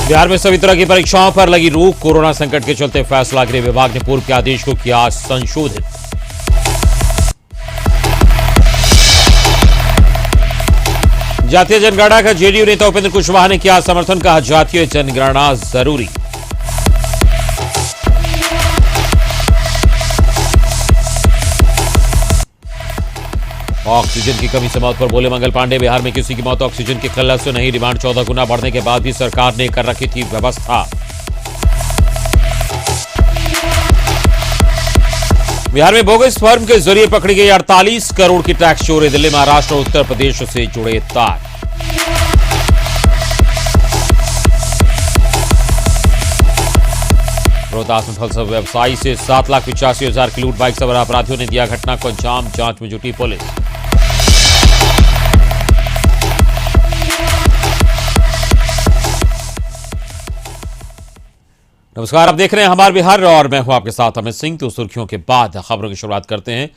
बिहार में सभी तरह की परीक्षाओं पर लगी रोक। कोरोना संकट के चलते फैसला गृह विभाग ने पूर्व के आदेश को किया संशोधित। जातीय जनगणना का जेडीयू नेता उपेंद्र कुशवाहा ने किया समर्थन, कहा जातीय जनगणना जरूरी। ऑक्सीजन की कमी से मौत पर बोले मंगल पांडे, बिहार में किसी की मौत ऑक्सीजन की किल्लत से नहीं। डिमांड 14 गुना बढ़ने के बाद भी सरकार ने कर रखी थी व्यवस्था। बिहार में बोगस फर्म के जरिए पकड़ी गई 48 करोड़ की टैक्स चोरी। दिल्ली, महाराष्ट्र और उत्तर प्रदेश से जुड़े तार। रोहतास में फलसफा व्यवसायी से 7,85,000 की लूट। बाइक सवार अपराधियों ने दिया घटना को अंजाम, जांच में जुटी पुलिस। नमस्कार, आप देख रहे हैं हमारा बिहार और मैं हूं आपके साथ अमित सिंह। तो सुर्खियों के बाद खबरों की शुरुआत करते हैं।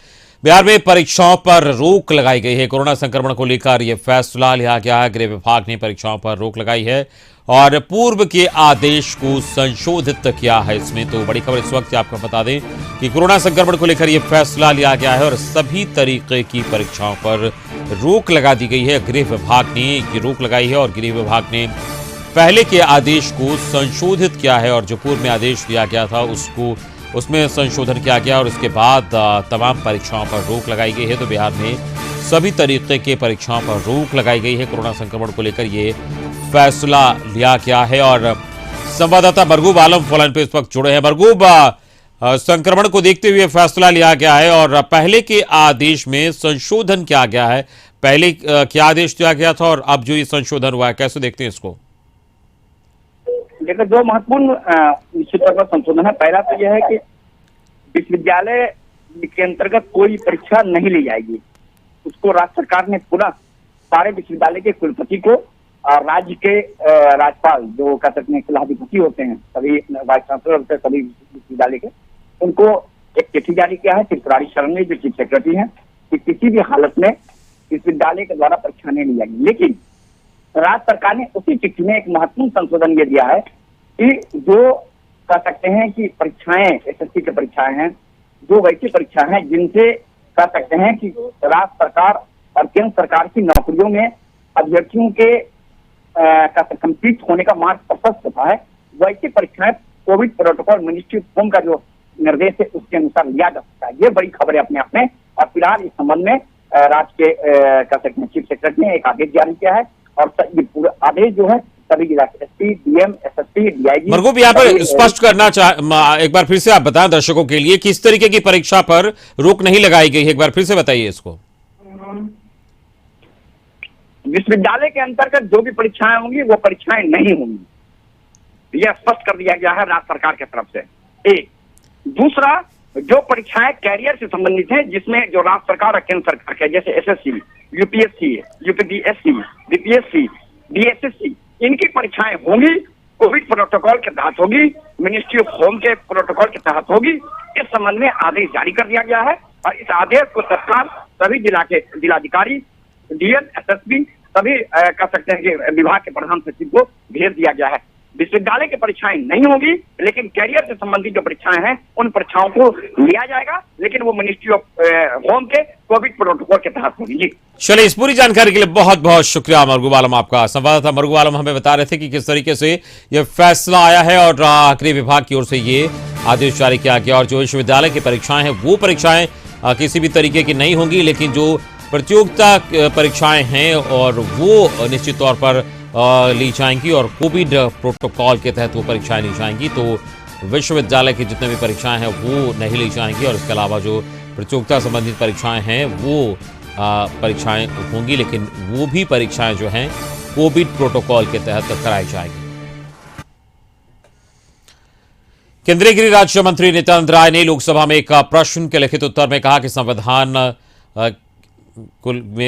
बिहार में परीक्षाओं पर रोक लगाई गई है। कोरोना संक्रमण को लेकर यह फैसला लिया गया है। गृह विभाग ने परीक्षाओं पर रोक लगाई है और पूर्व के आदेश को संशोधित किया है। इसमें तो बड़ी खबर इस वक्त आपको बता दें कि कोरोना संक्रमण को लेकर यह फैसला लिया गया है और सभी तरीके की परीक्षाओं पर रोक लगा दी गई है। गृह विभाग ने ये रोक लगाई है और गृह विभाग ने पहले के आदेश को संशोधित किया है और जो पूर्व में आदेश दिया गया था उसमें संशोधन किया गया और उसके बाद तमाम परीक्षाओं पर रोक लगाई गई है। तो बिहार में सभी तरीके के परीक्षाओं पर रोक लगाई गई है। कोरोना संक्रमण को लेकर ये फैसला लिया गया है और संवाददाता मरगूब आलम फोन पे इस वक्त जुड़े हैं। मरगूब, संक्रमण को देखते हुए फैसला लिया गया है और पहले के आदेश में संशोधन किया गया है। पहले क्या आदेश दिया गया था और अब जो ये संशोधन हुआ है, कैसे देखते हैं इसको? देखो, दो महत्वपूर्ण निश्चित तौर पर संशोधन है। पहला तो यह है कि विश्वविद्यालय के अंतर्गत कोई परीक्षा नहीं ली जाएगी। उसको राज्य सरकार ने पुनः सारे विश्वविद्यालय के कुलपति को और राज्य के राज्यपाल, जो कह सकते हैं कुलाधिपति होते हैं, सभी वाइस चांसलर होते हैं सभी विश्वविद्यालय के, उनको एक चिट्ठी जारी किया है त्रिपुरारी शरण में, जो चीफ सेक्रेटरी हैं, कि किसी भी हालत में विश्वविद्यालय के द्वारा परीक्षा नहीं ली जाएगी। लेकिन राज्य सरकार ने उसी चिट्ठी में एक महत्वपूर्ण संशोधन ये दिया है कि जो कह सकते हैं कि परीक्षाएं, एसएससी की परीक्षाएं हैं, जो वैसी परीक्षाएं हैं जिनसे कह सकते हैं कि राज्य सरकार और केंद्र सरकार की नौकरियों में अभ्यर्थियों के कंप्लीट होने का मार्ग प्रशस्त होता है, वैसी परीक्षाएं Covid protocol ministry of home का जो निर्देश है उसके अनुसार लिया जा सकता है। ये बड़ी खबर है अपने आप में। और फिलहाल इस संबंध में राज्य के कह सकते हैं चीफ सेक्रेटरी ने एक आदेश जारी किया है और ये पूरा आदेश जो है सभी जिला SP, DM, SSP, DIG. Marghoob, यहाँ पर स्पष्ट करना एक बार फिर से आप बताएं दर्शकों के लिए किस तरीके की परीक्षा पर रोक नहीं लगाई गई है, एक बार फिर से बताइए इसको। विश्वविद्यालय के अंतर्गत जो भी परीक्षाएं होंगी वो परीक्षाएं नहीं होंगी, यह स्पष्ट कर दिया गया है राज्य सरकार की तरफ से। एक दूसरा, जो परीक्षाएं कैरियर से संबंधित है, जिसमें जो राज्य सरकार और केंद्र सरकार के, जैसे SSC, UPSC, UPPSC, BPSC, DSSC, इनकी परीक्षाएं होंगी, कोविड प्रोटोकॉल के तहत होगी, मिनिस्ट्री ऑफ होम के प्रोटोकॉल के तहत होगी। इस संबंध में आदेश जारी कर दिया गया है और इस आदेश को तत्काल सभी जिला के जिलाधिकारी, डीएम, एसएसपी, सभी कह सकते हैं कि विभाग के प्रधान सचिव को भेज दिया गया है। विश्वविद्यालय की परीक्षाएं नहीं होगी, लेकिन कैरियर से संबंधित जो परीक्षाएं हैं उन परीक्षाओं को लिया जाएगा, लेकिन वो मिनिस्ट्री ऑफ होम के कोविड प्रोटोकॉल के तहत होगी। चलिए, इस पूरी जानकारी के लिए बहुत बहुत शुक्रिया मरगूब आलम आपका। संवाददाता मरगूब आलम हमें बता रहे थे कि किस तरीके से यह फैसला आया है और गृह विभाग की ओर से ये आदेश जारी किया गया और जो विश्वविद्यालय की परीक्षाएं हैं वो परीक्षाएं किसी भी तरीके की नहीं होंगी, लेकिन जो प्रतियोगिता परीक्षाएं हैं और वो निश्चित तौर पर ली जाएंगी और कोविड प्रोटोकॉल के तहत वो परीक्षाएं ली जाएंगी। तो विश्वविद्यालय की जितने भी परीक्षाएं हैं वो नहीं ली जाएंगी और इसके अलावा जो प्रतियोगिता संबंधित परीक्षाएं हैं वो परीक्षाएं होंगी, लेकिन वो भी परीक्षाएं जो हैं कोविड प्रोटोकॉल के तहत कराई जाएंगी। केंद्रीय गृह राज्य मंत्री नित्यानंद राय ने लोकसभा में एक प्रश्न के लिखित उत्तर में कहा कि संविधान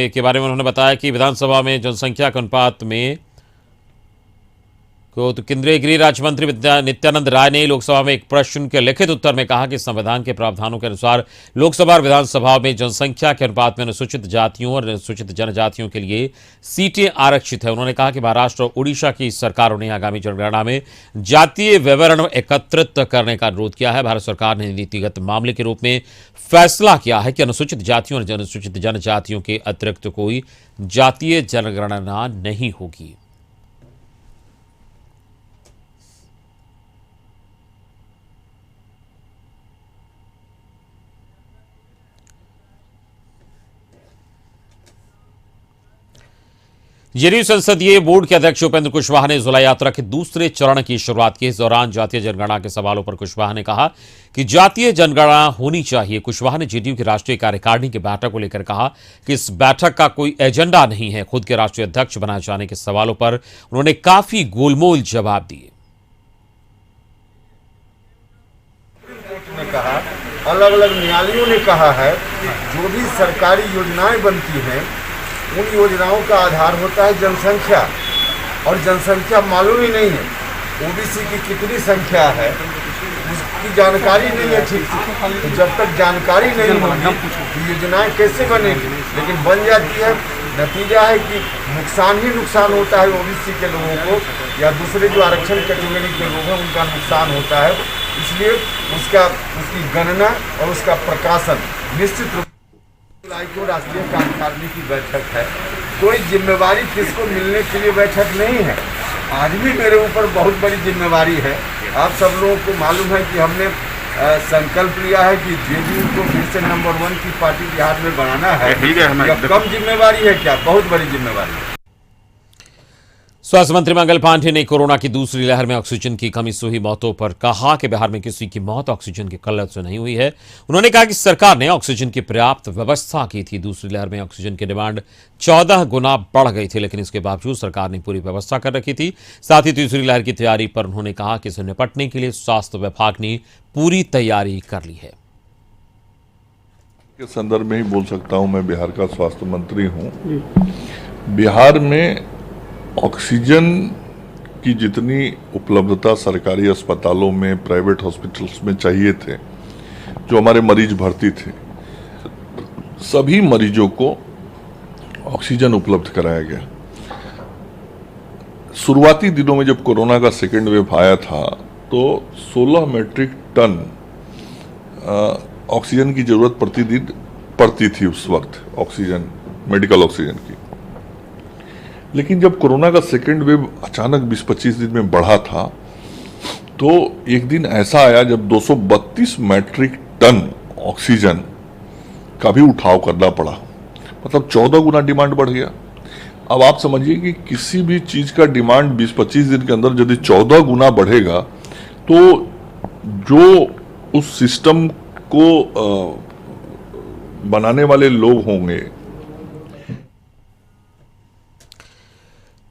के बारे में उन्होंने बताया कि विधानसभा में जनसंख्या के अनुपात में तो केंद्रीय गृह राज्य मंत्री नित्यानंद राय ने लोकसभा में एक प्रश्न के लिखित उत्तर में कहा कि संविधान के प्रावधानों के अनुसार लोकसभा और विधानसभा में जनसंख्या के अनुपात में अनुसूचित जातियों और अनुसूचित जनजातियों के लिए सीटें आरक्षित है। उन्होंने कहा कि महाराष्ट्र और उड़ीसा की सरकारों ने आगामी जनगणना में जातीय विवरण एकत्रित करने का अनुरोध किया है। भारत सरकार ने नीतिगत मामले के रूप में फैसला किया है कि अनुसूचित जातियों और अनुसूचित जनजातियों के अतिरिक्त कोई जातीय जनगणना नहीं होगी। जदयू संसदीय बोर्ड के अध्यक्ष उपेंद्र कुशवाहा ने जुलाई यात्रा के दूसरे चरण की शुरुआत की। इस दौरान जातीय जनगणना के सवालों पर कुशवाहा ने कहा कि जातीय जनगणना होनी चाहिए। कुशवाहा ने जेडीयू की राष्ट्रीय कार्यकारिणी की बैठक को लेकर कहा कि इस बैठक का कोई एजेंडा नहीं है। खुद के राष्ट्रीय अध्यक्ष बनाए जाने के सवालों पर उन्होंने काफी गोलमोल जवाब दिए। अलग अलग न्यायालयों ने कहा है जो भी सरकारी योजनाएं बनती हैं उन योजनाओं का आधार होता है जनसंख्या, और जनसंख्या मालूम ही नहीं है। ओबीसी की कितनी संख्या है उसकी जानकारी नहीं है ठीक से। तो जब तक जानकारी नहीं होगी तो योजनाएं कैसे बनेगी? लेकिन बन जाती है। नतीजा है कि नुकसान ही नुकसान होता है ओबीसी के लोगों को, या दूसरे जो आरक्षण कैटेगरी के लोग हैं उनका नुकसान होता है। इसलिए उसकी गणना और उसका प्रकाशन निश्चित रूप को राष्ट्रीय कार्यकारिणी की बैठक है। कोई जिम्मेवारी किसको मिलने के लिए बैठक नहीं है। आज भी मेरे ऊपर बहुत बड़ी जिम्मेवारी है। आप सब लोगों को मालूम है कि हमने संकल्प लिया है कि जेडीयू को फिर से नंबर 1 की पार्टी बिहार में बनाना है। कम जिम्मेवारी है क्या? बहुत बड़ी जिम्मेवारी है। स्वास्थ्य मंत्री मंगल पांडे ने कोरोना की दूसरी लहर में ऑक्सीजन की कमी से हुई मौतों पर कहा कि बिहार में किसी की मौत ऑक्सीजन की किल्लत से नहीं हुई है। उन्होंने कहा कि सरकार ने ऑक्सीजन की पर्याप्त व्यवस्था की थी। दूसरी लहर में ऑक्सीजन की डिमांड 14 गुना बढ़ गई थी, लेकिन इसके बावजूद सरकार ने पूरी व्यवस्था कर रखी थी। साथ ही तीसरी लहर की तैयारी पर उन्होंने कहा कि इससे निपटने के लिए स्वास्थ्य विभाग ने पूरी तैयारी कर ली है। के संदर्भ में ही बोल सकता हूं। मैं बिहार का स्वास्थ्य मंत्री हूं। बिहार में ऑक्सीजन की जितनी उपलब्धता सरकारी अस्पतालों में, प्राइवेट हॉस्पिटल्स में चाहिए थे, जो हमारे मरीज भर्ती थे, सभी मरीजों को ऑक्सीजन उपलब्ध कराया गया। शुरुआती दिनों में जब कोरोना का सेकेंड वेव आया था तो 16 मीट्रिक टन ऑक्सीजन की जरूरत प्रतिदिन पड़ती थी उस वक्त, ऑक्सीजन, मेडिकल ऑक्सीजन की। लेकिन जब कोरोना का सेकेंड वेव अचानक 20-25 दिन में बढ़ा था तो एक दिन ऐसा आया जब 232 मीट्रिक टन ऑक्सीजन का भी उठाव करना पड़ा। मतलब 14 गुना डिमांड बढ़ गया। अब आप समझिए कि किसी भी चीज का डिमांड 20-25 दिन के अंदर यदि 14 गुना बढ़ेगा तो जो उस सिस्टम को बनाने वाले लोग होंगे।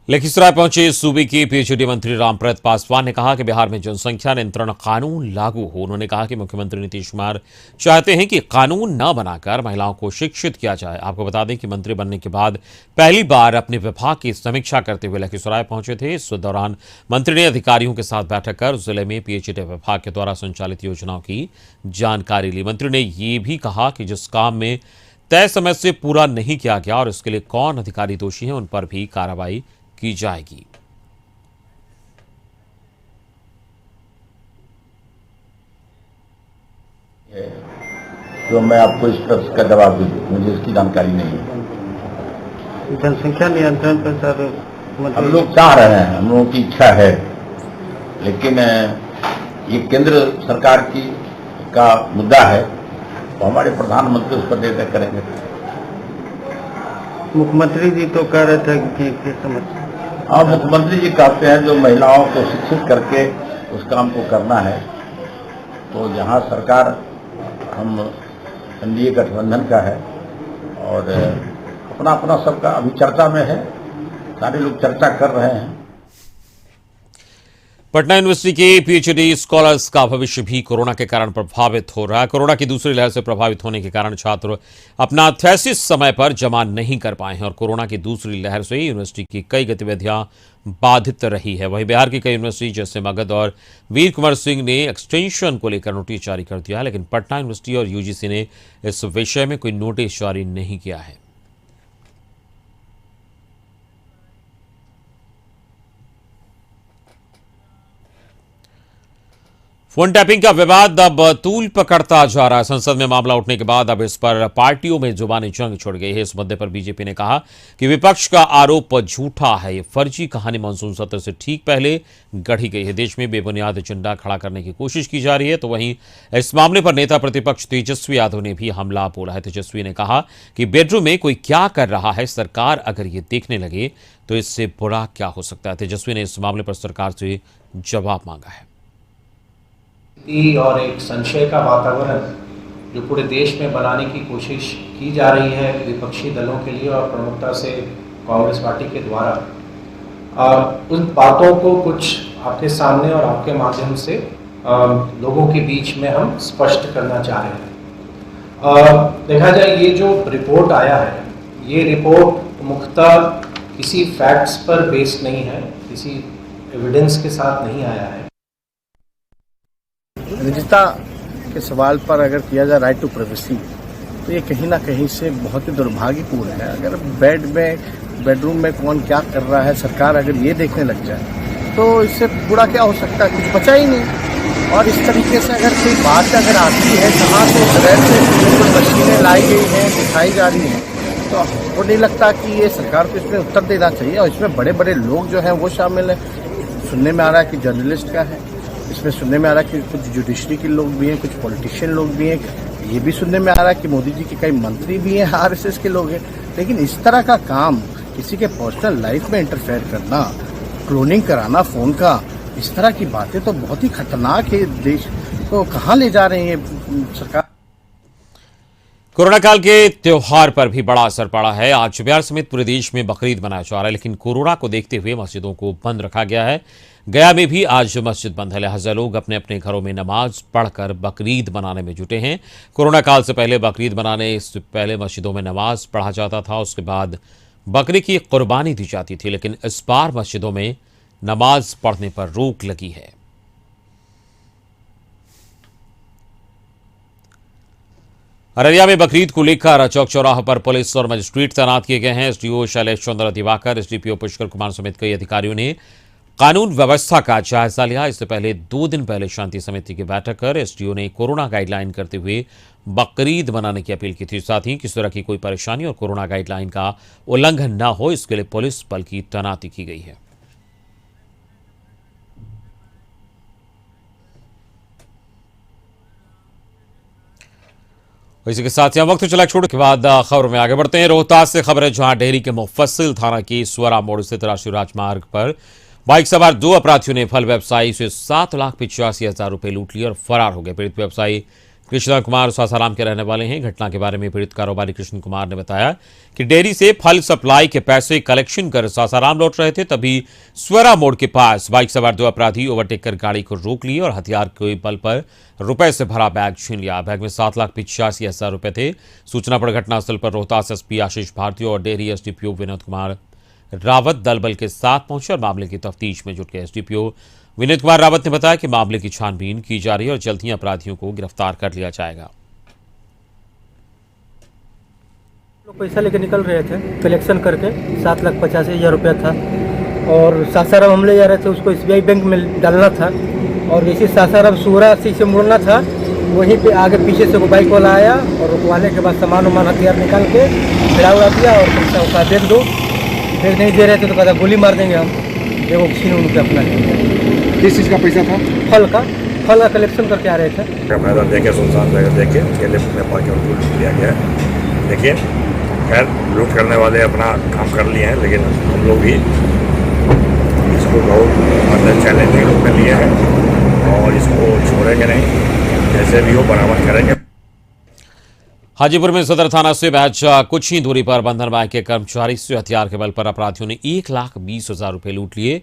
लखीसराय पहुंचे सूबे के पीएचडी मंत्री रामप्रसाद पासवान ने कहा कि बिहार में जनसंख्या नियंत्रण कानून लागू हो। उन्होंने कहा कि मुख्यमंत्री नीतीश कुमार चाहते हैं कि कानून न बनाकर महिलाओं को शिक्षित किया जाए। आपको बता दें कि मंत्री बनने के बाद पहली बार अपने विभाग की समीक्षा करते हुए लखीसराय पहुंचे थे। इस दौरान मंत्री ने अधिकारियों के साथ बैठक कर जिले में पीएचडी विभाग के द्वारा संचालित योजनाओं की जानकारी ली। मंत्री ने यह भी कहा कि जिस काम में तय समय से पूरा नहीं किया गया और इसके लिए कौन अधिकारी दोषी हैं उन पर भी कार्रवाई की जाएगी। तो मैं आपको इस प्रश्न का जवाब दूं, मुझे इसकी जानकारी नहीं है। जनसंख्या नियंत्रण पर सर हम लोग चाह रहे हैं, हम लोगों की इच्छा है, लेकिन ये केंद्र सरकार का मुद्दा है तो हमारे प्रधानमंत्री उस पर निर्णय करेंगे। मुख्यमंत्री जी तो कह रहे थे कि समझ हाँ, मुख्यमंत्री जी कहते हैं जो महिलाओं को शिक्षित करके उस काम को करना है। तो यहाँ सरकार हम एनडीए गठबंधन का है और अपना अपना सबका अभी चर्चा में है, सारे लोग चर्चा कर रहे हैं। पटना यूनिवर्सिटी के पीएचडी स्कॉलर्स का भविष्य भी कोरोना के कारण प्रभावित हो रहा है। कोरोना की दूसरी लहर से प्रभावित होने के कारण छात्र अपना थीसिस समय पर जमा नहीं कर पाए हैं और कोरोना की दूसरी लहर से यूनिवर्सिटी की कई गतिविधियां बाधित रही है। वहीं बिहार की कई यूनिवर्सिटी जैसे मगध और वीर कुंवर सिंह ने एक्सटेंशन को लेकर नोटिस जारी कर दिया, लेकिन पटना यूनिवर्सिटी और यूजीसी ने इस विषय में कोई नोटिस जारी नहीं किया है। फोन टैपिंग का विवाद अब तूल पकड़ता जा रहा है। संसद में मामला उठने के बाद अब इस पर पार्टियों में जुबानी जंग छिड़ गई है। इस मुद्दे पर बीजेपी ने कहा कि विपक्ष का आरोप झूठा है। ये फर्जी कहानी मानसून सत्र से ठीक पहले गढ़ी गई है। देश में बेबुनियाद एजेंडा खड़ा करने की कोशिश की जा रही है। तो वहीं इस मामले पर नेता प्रतिपक्ष तेजस्वी यादव ने भी हमला बोला है। तेजस्वी ने कहा कि बेडरूम में कोई क्या कर रहा है, सरकार अगर ये देखने लगे तो इससे बुरा क्या हो सकता है। तेजस्वी ने इस मामले पर सरकार से जवाब मांगा है। और एक संशय का वातावरण जो पूरे देश में बनाने की कोशिश की जा रही है विपक्षी दलों के लिए और प्रमुखता से कांग्रेस पार्टी के द्वारा, उन बातों को कुछ आपके सामने और आपके माध्यम से लोगों के बीच में हम स्पष्ट करना चाह रहे हैं। देखा जाए, ये जो रिपोर्ट आया है, ये रिपोर्ट मुख्यतः किसी फैक्ट्स पर बेस्ड नहीं है, किसी एविडेंस के साथ नहीं आया है। निजता के सवाल पर अगर किया जाए राइट टू प्राइवेसी, तो ये कहीं ना कहीं से बहुत ही दुर्भाग्यपूर्ण है। अगर बेडरूम में कौन क्या कर रहा है, सरकार अगर ये देखने लग जाए तो इससे बुरा क्या हो सकता है, कुछ बचा ही नहीं। और इस तरीके से अगर कोई बात अगर आती है, कहाँ से तरह से कुछ मशीनें लाई गई हैं, दिखाई जा रही हैं, तो वो नहीं लगता कि ये सरकार को इसमें उत्तर देना चाहिए। और इसमें बड़े बड़े लोग जो हैं वो शामिल हैं। सुनने में आ रहा है कि जर्नलिस्ट का है, इसमें सुनने में आ रहा है कि कुछ जुडिशरी के लोग भी हैं, कुछ पॉलिटिशियन लोग भी हैं। ये भी सुनने में आ रहा है कि मोदी जी के कई मंत्री भी हैं, आरएसएस के लोग हैं। लेकिन इस तरह का काम, किसी के पर्सनल लाइफ में इंटरफेयर करना, क्लोनिंग कराना फोन का, इस तरह की बातें तो बहुत ही खतरनाक है। देश को कहाँ ले जा रही है सरकार। कोरोना काल के त्योहार पर भी बड़ा असर पड़ा है। आज बिहार समेत पूरे देश में बकरीद मनाया जा रहा है, लेकिन कोरोना को देखते हुए मस्जिदों को बंद रखा गया है। गया में भी आज मस्जिद बंद है, लिहाजा लोग अपने अपने घरों में नमाज पढ़कर बकरीद मनाने में जुटे हैं। कोरोना काल से पहले बकरीद मनाने से पहले मस्जिदों में नमाज पढ़ा जाता था, उसके बाद बकरी की कुर्बानी दी जाती थी, लेकिन इस बार मस्जिदों में नमाज पढ़ने पर रोक लगी है। अररिया में बकरीद को लेकर चौक चौराहा पर पुलिस और मजिस्ट्रेट तैनात किए गए हैं। एसडीओ शैलेश चंद्र दिवाकर, एसडीपीओ पुष्कर कुमार समेत कई अधिकारियों ने कानून व्यवस्था का जायजा लिया। इससे पहले 2 दिन पहले शांति समिति की बैठक कर एसडीओ ने कोरोना गाइडलाइन करते हुए बकरीद मनाने की अपील की थी। साथ ही किसी तरह की कोई परेशानी और कोरोना गाइडलाइन का उल्लंघन न हो, इसके लिए पुलिस बल की तैनाती की गई है। इसी के साथ वक्त चला छोड़ के बाद खबर में आगे बढ़ते हैं। रोहतास से खबर है, जहां डेहरी के मुफस्सिल थाना की स्वरा मोड़ स्थित राष्ट्रीय राजमार्ग पर बाइक सवार 2 अपराधियों ने फल व्यवसायी से 7,85,000 रुपए लूट लिए और फरार हो गए। पीड़ित व्यवसायी कृष्ण कुमार सासाराम के रहने वाले हैं। घटना के बारे में पीड़ित कारोबारी कृष्ण कुमार ने बताया कि डेयरी से फल सप्लाई के पैसे कलेक्शन कर सासाराम लौट रहे थे, तभी स्वरा मोड़ के पास बाइक सवार 2 अपराधी ओवरटेक कर गाड़ी को रोक लिए और हथियार के बल पर रुपए से भरा बैग छीन लिया। बैग में 7,85,000 रुपए थे। सूचना पर घटनास्थल पर रोहतास एसपी आशीष भारती और डेयरी एसडीपीओ विनोद कुमार रावत दल बल के साथ पहुंचे और मामले की तफ्तीश में जुट गए। एसडीपीओ विनोद कुमार रावत ने बताया कि मामले की छानबीन की जा रही है और जल्द ही अपराधियों को गिरफ्तार कर लिया जाएगा। लोग पैसा लेके निकल रहे थे कलेक्शन करके, 7,85,000 रुपया था और सासाराम हम ले जा रहे थे, उसको SBI बैंक में डालना था और जैसे सासाराम सूरा से मुड़ना था, वहीं पे आगे पीछे से वो बाइक वाला आया और रुकवाने के बाद सामान वामान हथियार निकाल के भिड़ा उड़ा दिया और पैसा उसका दे दो। फिर नहीं दे रहे थे तो कहता गोली मार देंगे हम। देखो छीन उनके अपना। किस चीज़ का पैसा था? फल का कलेक्शन करके आ रहे थे। मैदान देखे, सुनसान जगह देखे, अकेले में पाके उनको लूट लिया गया। लेकिन खैर लूट करने वाले अपना काम कर लिए हैं, लेकिन हम लोग भी इसको बहुत चैलेंजिंग रूप में लिए हैं और इसको छोड़ेंगे नहीं, जैसे भी हो बरामद करेंगे। हाजीपुर में सदर थाना से महज कुछ ही दूरी पर बंधन बैंक के कर्मचारी से हथियार के बल पर अपराधियों ने 1,20,000 रुपए लूट लिए।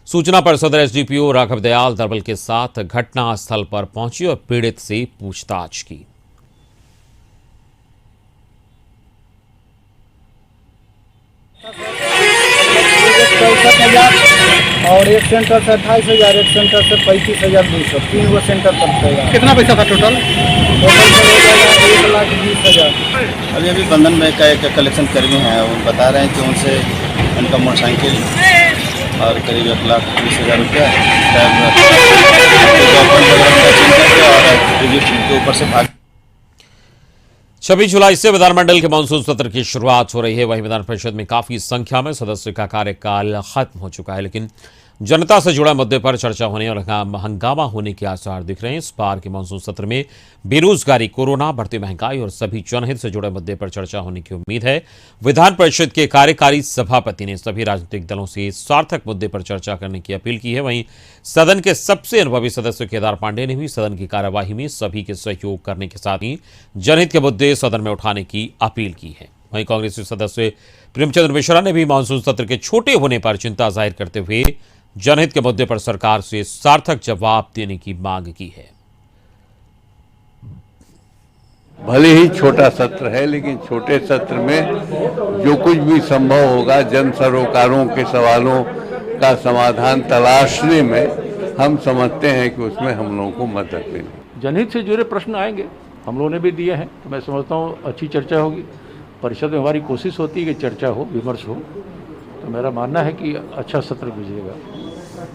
सूचना पर सदर एसडीपीओ राघव दयाल दरबल के साथ घटना स्थल पर पहुंची और पीड़ित से पूछताछ की। और एक सेंटर से 28,000, एक सेंटर से 35,200, 3 गो सेंटर पर कितना पैसा था टोटल? टोटल हो जाएगा 1,20,000। अभी बंधन बैंक का एक कलेक्शन कर्मी है, वो बता रहे हैं कि उनसे उनका मोटरसाइकिल और करीब 1,20,000 रुपया के ऊपर से भाग। 26 जुलाई से विधानमंडल के मानसून सत्र की शुरुआत हो रही है। वहीं विधान परिषद में काफी संख्या में सदस्यों का कार्यकाल खत्म हो चुका है, लेकिन जनता से जुड़े मुद्दे पर चर्चा होने और हंगामा होने के आसार दिख रहे हैं। इस बार के मानसून सत्र में बेरोजगारी, कोरोना, बढ़ती महंगाई और सभी जनहित से जुड़े मुद्दे पर चर्चा होने की उम्मीद है। विधान परिषद के कार्यकारी सभापति ने सभी राजनीतिक दलों से सार्थक मुद्दे पर चर्चा करने की अपील की है। वहीं सदन के सबसे अनुभवी सदस्य केदार पांडे ने भी सदन की कार्यवाही में सभी के सहयोग करने के साथ ही जनहित के मुद्दे सदन में उठाने की अपील की है। वहीं कांग्रेसी सदस्य प्रेमचंद्र मिश्रा ने भी मानसून सत्र के छोटे होने पर चिंता जाहिर करते हुए जनहित के मुद्दे पर सरकार से सार्थक जवाब देने की मांग की है। भले ही छोटा सत्र है, लेकिन छोटे सत्र में जो कुछ भी संभव होगा जन सरोकारों के सवालों का समाधान तलाशने में हम समझते हैं कि उसमें हम लोगों को मदद मिलेगी। जनहित से जुड़े प्रश्न आएंगे, हम लोगों ने भी दिए हैं, तो मैं समझता हूँ अच्छी चर्चा होगी। परिषद में हमारी कोशिश होती है कि चर्चा हो, विमर्श हो, तो मेरा मानना है कि अच्छा सत्र गुजरेगा।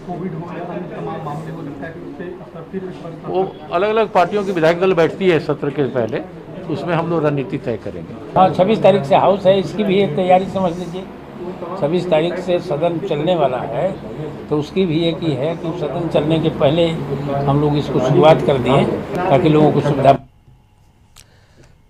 कोविड हो गया, तमाम मामले को लगता है कि उससे असर फिर वो अलग अलग पार्टियों की विधायक दल बैठती है सत्र के पहले, उसमें हम लोग रणनीति तय करेंगे। हाँ, 26 तारीख से हाउस है, इसकी भी एक तैयारी समझ लीजिए। 26 तारीख से सदन चलने वाला है, तो उसकी भी एक ही है कि सदन चलने के पहले हम लोग इसको शुरुआत कर दिए ताकि लोगों को सुविधा।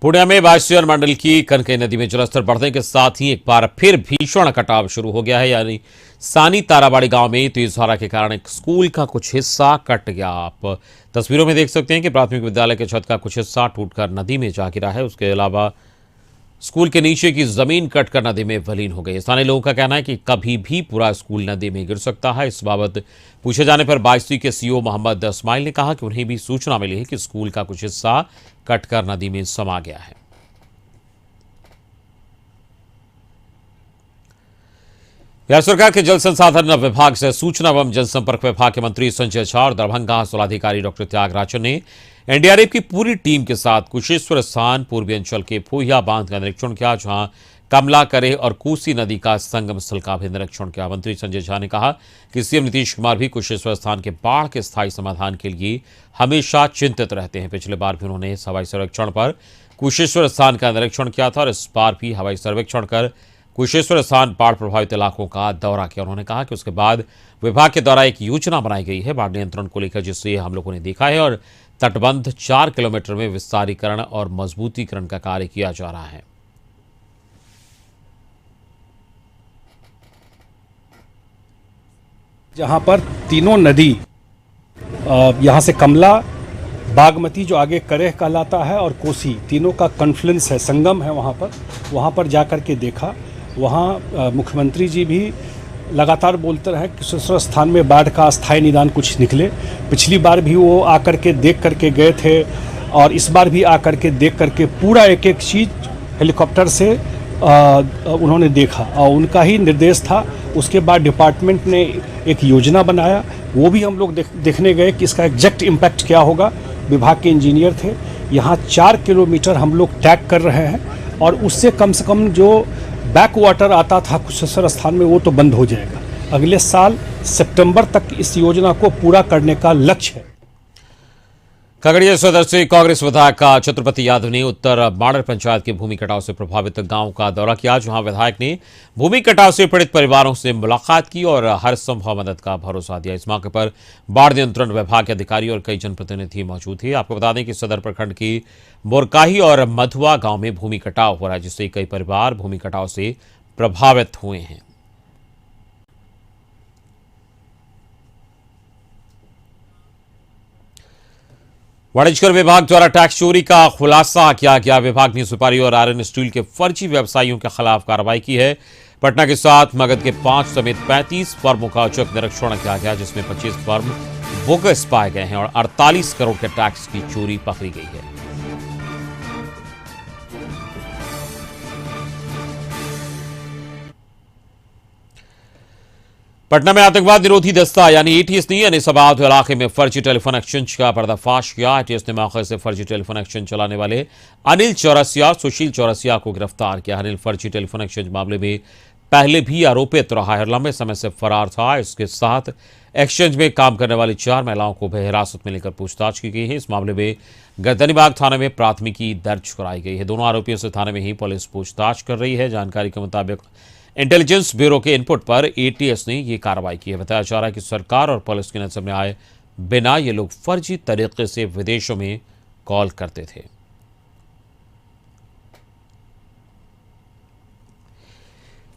पूर्णिया में बागेश्वर मंडल की कनकई नदी में जलस्तर बढ़ने के साथ ही एक बार फिर भीषण कटाव शुरू हो गया है। यानी सानी ताराबाड़ी गांव में तेज धारा के कारण एक स्कूल का कुछ हिस्सा कट गया। आप तस्वीरों में देख सकते हैं कि प्राथमिक विद्यालय के छत का कुछ हिस्सा टूटकर नदी में जा गिरा है। उसके अलावा स्कूल के नीचे की जमीन कटकर नदी में विलीन हो गई। स्थानीय लोगों का कहना है कि कभी भी पूरा स्कूल नदी में गिर सकता है। इस बाबत पूछे जाने पर बागेश्वर के सीओ मोहम्मद इस्माइल ने कहा कि उन्हें भी सूचना मिली है कि स्कूल का कुछ हिस्सा कटकर नदी में समा गया है। बिहार सरकार के जल संसाधन विभाग से सूचना एवं जनसंपर्क विभाग के मंत्री संजय झा और दरभंगा जिलाधिकारी डॉक्टर त्यागराजन ने एनडीआरएफ की पूरी टीम के साथ कुशेश्वर स्थान पूर्वी अंचल के फूहिया बांध का निरीक्षण किया, जहां कमला करे और कोसी नदी का संगम स्थल का भी निरीक्षण किया। मंत्री संजय झा ने कहा कि सीएम नीतीश कुमार भी कुशेश्वर स्थान के बाढ़ के स्थायी समाधान के लिए हमेशा चिंतित रहते हैं। पिछले बार भी उन्होंने हवाई सर्वेक्षण पर कुशेश्वर स्थान का निरीक्षण किया था और इस बार भी हवाई सर्वेक्षण कर कुशेश्वर स्थान बाढ़ प्रभावित इलाकों का दौरा किया। उन्होंने कहा कि उसके बाद विभाग के द्वारा एक योजना बनाई गई है बाढ़ नियंत्रण को लेकर, जिससे हम लोगों ने देखा है और तटबंध 4 किलोमीटर में विस्तारीकरण और मजबूतीकरण का कार्य किया जा रहा है। जहां पर तीनों नदी यहां से कमला, बागमती जो आगे करेह कहलाता है और कोसी, तीनों का कॉन्फ्लुएंस है, संगम है वहाँ पर जाकर के देखा। वहाँ मुख्यमंत्री जी भी लगातार बोलते रहे कि कुशेश्वर स्थान में बाढ़ का अस्थायी निदान कुछ निकले। पिछली बार भी वो आकर के देख करके गए थे और इस बार भी आकर के देख करके पूरा एक एक चीज़ हेलीकॉप्टर से उन्होंने देखा और उनका ही निर्देश था। उसके बाद डिपार्टमेंट ने एक योजना बनाया, वो भी हम लोग देखने गए कि इसका एग्जैक्ट इम्पैक्ट क्या होगा। विभाग के इंजीनियर थे, यहाँ 4 किलोमीटर हम लोग टैग कर रहे हैं और उससे कम से कम जो बैक वाटर आता था कुशेश्वर स्थान में वो तो बंद हो जाएगा। अगले साल सितंबर तक इस योजना को पूरा करने का लक्ष्य है। खगड़िया सदर से कांग्रेस विधायक छत्रपति यादव ने उत्तर माड़र पंचायत के भूमि कटाव से प्रभावित गांव का दौरा किया, जहां विधायक ने भूमि कटाव से पीड़ित परिवारों से मुलाकात की और हर संभव मदद का भरोसा दिया। इस मौके पर बाढ़ नियंत्रण विभाग के अधिकारी और कई जनप्रतिनिधि मौजूद थे। आपको बता दें कि सदर प्रखंड की मोरकाही और मधुआ गांव में भूमि कटाव हो रहा है, जिससे कई परिवार भूमि कटाव से प्रभावित हुए हैं। वाणिज्यकर विभाग द्वारा टैक्स चोरी का खुलासा किया गया। विभाग ने सुपारी और आयरन स्टील के फर्जी व्यवसायियों के खिलाफ कार्रवाई की है। पटना के साथ मगध के 5 समेत 35 फर्मों का औचक निरीक्षण किया गया, जिसमें 25 फर्म बोगस पाए गए हैं और 48 करोड़ के टैक्स की चोरी पकड़ी गई है। पटना में आतंकवाद निरोधी दस्ता यानी एटीएस ने अनिसाबाद इलाके में फर्जी टेलीफोन एक्सचेंज का पर्दाफाश किया। एटीएस ने मौके से फर्जी टेलीफोन एक्सचेंज चलाने वाले अनिल चौरसिया और सुशील चौरसिया को गिरफ्तार किया। अनिल फर्जी टेलीफोन एक्सचेंज मामले में पहले भी आरोपित रहा है और लंबे समय से फरार था। इसके साथ एक्सचेंज में काम करने वाली 4 महिलाओं को भी हिरासत में लेकर पूछताछ की गई है। इस मामले में गर्दनीबाग थाने में प्राथमिकी दर्ज कराई गई है। दोनों आरोपियों से थाने में ही पुलिस पूछताछ कर रही है। जानकारी के मुताबिक इंटेलिजेंस ब्यूरो के इनपुट पर एटीएस ने यह कार्रवाई की है। बताया जा रहा है कि सरकार और पुलिस की नजर में आए बिना ये लोग फर्जी तरीके से विदेशों में कॉल करते थे।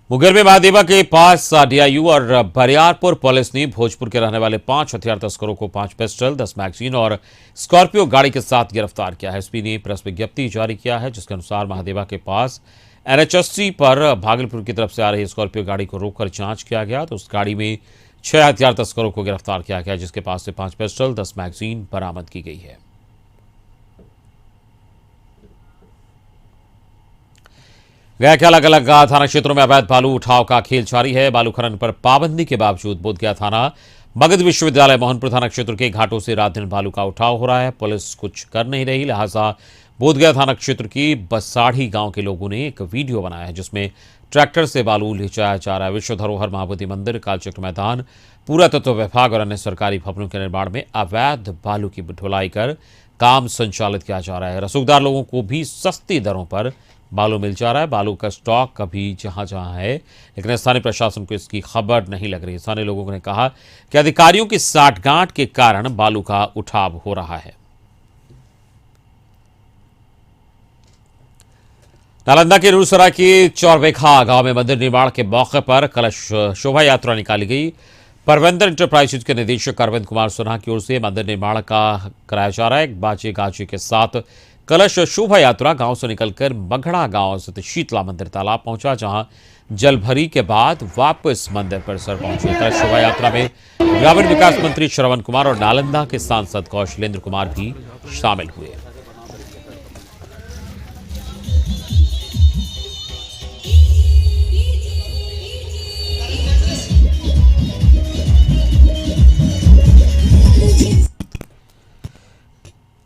मुंगेर में महादेवा के पास डीआईयू और बरियारपुर पुलिस ने भोजपुर के रहने वाले 5 हथियार तस्करों को 5 पिस्टल, 10 मैगजीन और स्कॉर्पियो गाड़ी के साथ गिरफ्तार किया है। एसपी ने प्रेस विज्ञप्ति जारी किया है, जिसके अनुसार महादेवा के पास एनएच-80 पर भागलपुर की तरफ से आ रही स्कॉर्पियो गाड़ी को रोककर जांच किया गया तो उस गाड़ी में 6 हथियार तस्करों को गिरफ्तार किया गया, जिसके पास से 5 पिस्टल, 10 मैगजीन बरामद की गई है। गया के अलग अलग थाना क्षेत्रों में अवैध बालू उठाव का खेल जारी है। बालू खनन पर पाबंदी के बावजूद बोधगया थाना, मगध विश्वविद्यालय, मोहनपुर थाना क्षेत्र के घाटों से रात दिन बालू का उठाव हो रहा है। पुलिस कुछ कर नहीं रही, लिहाजा बोधगया थाना क्षेत्र की बसाढ़ी गांव के लोगों ने एक वीडियो बनाया है, जिसमें ट्रैक्टर से बालू ले जाया जा रहा है। विश्व धरोहर महाबोधि मंदिर, कालचक्र मैदान, पुरातत्व विभाग और अन्य सरकारी भवनों के निर्माण में अवैध बालू की ढुलाई कर काम संचालित किया जा रहा है। रसूखदार लोगों को भी सस्ती दरों पर बालू मिल जा रहा है। बालू का स्टॉक अभी जहां जहां है, लेकिन स्थानीय प्रशासन को इसकी खबर नहीं लग रही। स्थानीय लोगों ने कहा कि अधिकारियों की साठगांठ के कारण बालू का उठाव हो रहा है। नालंदा के रूसरा के चौरबेखा गांव में मंदिर निर्माण के मौके पर कलश शोभा यात्रा निकाली गई। परवेंद्र इंटरप्राइजेज के निदेशक अरविंद कुमार सिन्हा की ओर से मंदिर निर्माण का कराया जा रहा है। बाजे गाजे के साथ कलश शोभा यात्रा गांव से निकलकर मगड़ा गांव स्थित शीतला मंदिर तालाब पहुंचा, जहां जलभरी के बाद वापस मंदिर परिसर पहुंची। कलश शोभा यात्रा में ग्रामीण विकास मंत्री श्रवण कुमार और नालंदा के सांसद कौशलेंद्र कुमार भी शामिल हुए।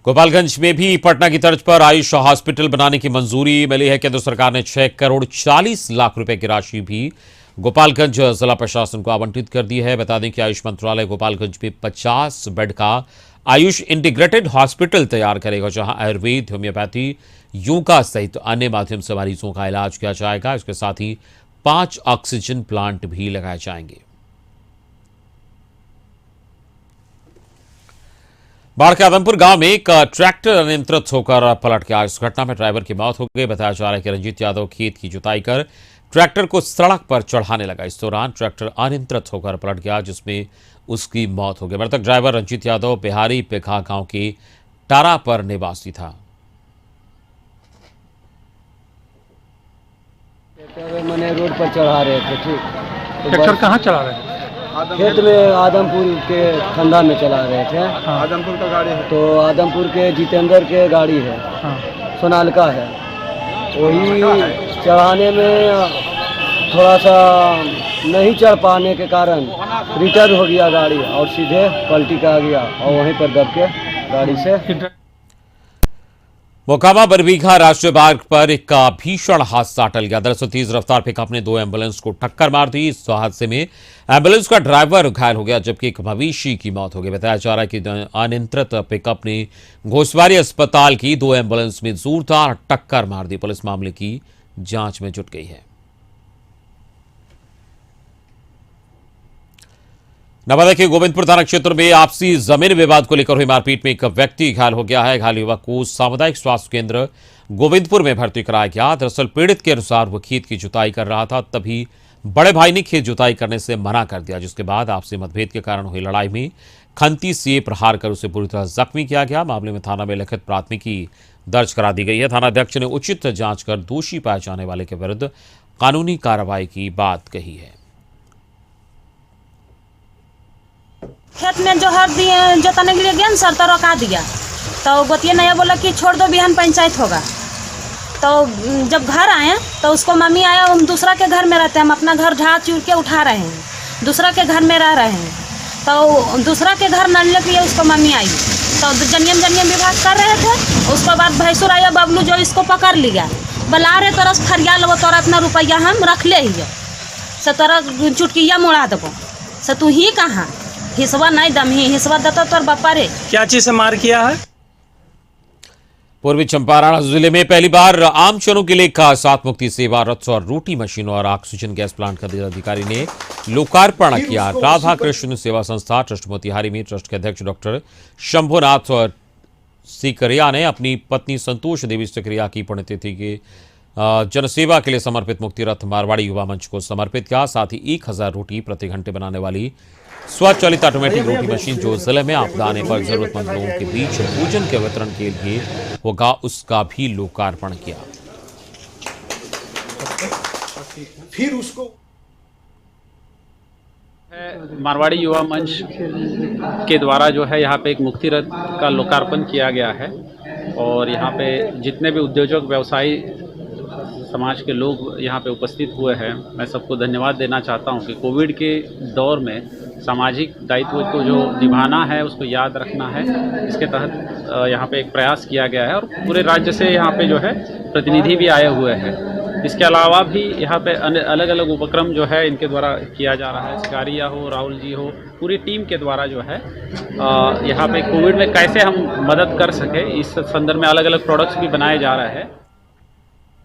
गोपालगंज में भी पटना की तर्ज पर आयुष हॉस्पिटल बनाने की मंजूरी मिली है। केंद्र सरकार ने 6 करोड़ 40 लाख रुपए की राशि भी गोपालगंज जिला प्रशासन को आवंटित कर दी है। बता दें कि आयुष मंत्रालय गोपालगंज में 50 बेड का आयुष इंटीग्रेटेड हॉस्पिटल तैयार करेगा, जहां आयुर्वेद, होम्योपैथी, योगा सहित अन्य माध्यम से मरीजों का इलाज किया जाएगा। इसके साथ ही 5 ऑक्सीजन प्लांट भी लगाए जाएंगे। बाढ़ के आदमपुर गांव में एक ट्रैक्टर अनियंत्रित होकर पलट गया। इस घटना में ड्राइवर की मौत हो गई। बताया जा रहा है कि रंजीत यादव खेत की जुताई कर ट्रैक्टर को सड़क पर चढ़ाने लगा। इस दौरान ट्रैक्टर अनियंत्रित होकर पलट गया, जिसमें उसकी मौत हो गई। मृतक ड्राइवर रंजीत यादव बिहारी पेखा गांव के टारा पर निवासी था। मैंने रोड पर चढ़ा रहे थे, ठीक। ट्रैक्टर कहाँ चला रहे थे? खेत में आदमपुर के खंडा में चला रहे थे। आदमपुर का गाड़ी है? तो आदमपुर के जितेंद्र के गाड़ी है, सोनालिका है। वही चढ़ाने में थोड़ा सा नहीं चढ़ पाने के कारण रिटर्न हो गया गाड़ी और सीधे पलटी का आ गया और वहीं पर दब के गाड़ी से। मोकामा बरबीघा राष्ट्रीय मार्ग पर एक भीषण हादसा टल गया। दरअसल तेज रफ्तार पिकअप ने 2 एम्बुलेंस को टक्कर मार दी। इस हादसे में एम्बुलेंस का ड्राइवर घायल हो गया, जबकि एक मवेशी की मौत हो गई। बताया जा रहा है कि अनियंत्रित पिकअप ने घोसवारी अस्पताल की 2 एम्बुलेंस में जोरदार टक्कर मार दी। पुलिस मामले की जांच में जुट गई है। नवादा के गोविंदपुर थाना क्षेत्र में आपसी जमीन विवाद को लेकर हुई मारपीट में एक व्यक्ति घायल हो गया है। घायल युवक को सामुदायिक स्वास्थ्य केंद्र गोविंदपुर में भर्ती कराया गया। दरअसल पीड़ित के अनुसार वो खेत की जुताई कर रहा था, तभी बड़े भाई ने खेत जुताई करने से मना कर दिया, जिसके बाद आपसी मतभेद के कारण हुई लड़ाई में खंती से प्रहार कर उसे बुरी तरह जख्मी किया गया। मामले में थाना में लिखित प्राथमिकी दर्ज करा दी गई है। थानाध्यक्ष ने उचित जांच कर दोषी पाए जाने वाले के विरुद्ध कानूनी कार्रवाई की बात कही है। खेत में जो हर दिए जोतने के लिए गया सर तो रोका दिया, तो गोतिया नया बोला कि छोड़ दो बिहान पंचायत होगा। तो जब घर आए तो उसको मम्मी आया, हम दूसरा के घर में रहते हैं, हम अपना घर झाड़ चूर के उठा रहे हैं, दूसरा के घर में रह रहे हैं। तो दूसरा के घर नलने के लिए उसको मम्मी आई, तो जनियम विभाग कर रहे थे। उसके बाद भैंसुर आया बबलू जो इसको पकड़ लिया, बला रहे तोरा फरिया लो, तोरा इतना रुपया हम रख ले ही से तोरा चुटकिया मुड़ा देबो से तू ही कहाँ हिस्सा नहीं दम ही हिस्सा देता तोर बापा रे। क्या चीज से मार किया है? पूर्वी चंपारण जिले में पहली बार आमजनों के लिए खास सात मुक्ति सेवा रथ और रोटी मशीन और ऑक्सीजन गैस प्लांट का जिलाधिकारी ने लोकार्पण किया। राधा कृष्ण सेवा संस्था ट्रस्ट मोतिहारी में ट्रस्ट के अध्यक्ष डॉक्टर शंभुनाथ और सीकरिया ने अपनी पत्नी संतोष देवी सीकरिया की पुण्यतिथि के जनसेवा के लिए समर्पित मुक्ति रथ मारवाड़ी युवा मंच को समर्पित किया। साथ ही 1000 रोटी प्रति घंटे बनाने वाली स्वचालित ऑटोमेटिक रोटी मशीन जो जिले में आपदा आने पर जरूरतमंद लोगों के बीच भोजन के वितरण के लिए होगा, उसका भी लोकार्पण किया। फिर उसको मारवाड़ी युवा मंच के द्वारा जो है यहाँ पे एक मुक्ति रथ का लोकार्पण किया गया है और यहाँ पे जितने भी उद्योजक व्यवसायी समाज के लोग यहाँ पे उपस्थित हुए हैं, मैं सबको धन्यवाद देना चाहता हूँ कि कोविड के दौर में सामाजिक दायित्व को जो निभाना है उसको याद रखना है। इसके तहत यहाँ पे एक प्रयास किया गया है और पूरे राज्य से यहाँ पे जो है प्रतिनिधि भी आए हुए हैं। इसके अलावा भी यहाँ पे अलग अलग उपक्रम जो है इनके द्वारा किया जा रहा है। शिकारिया हो, राहुल जी हो, पूरी टीम के द्वारा जो है यहाँ पे कोविड में कैसे हम मदद कर सके इस संदर्भ में अलग अलग प्रोडक्ट्स भी बनाए जा रहे हैं।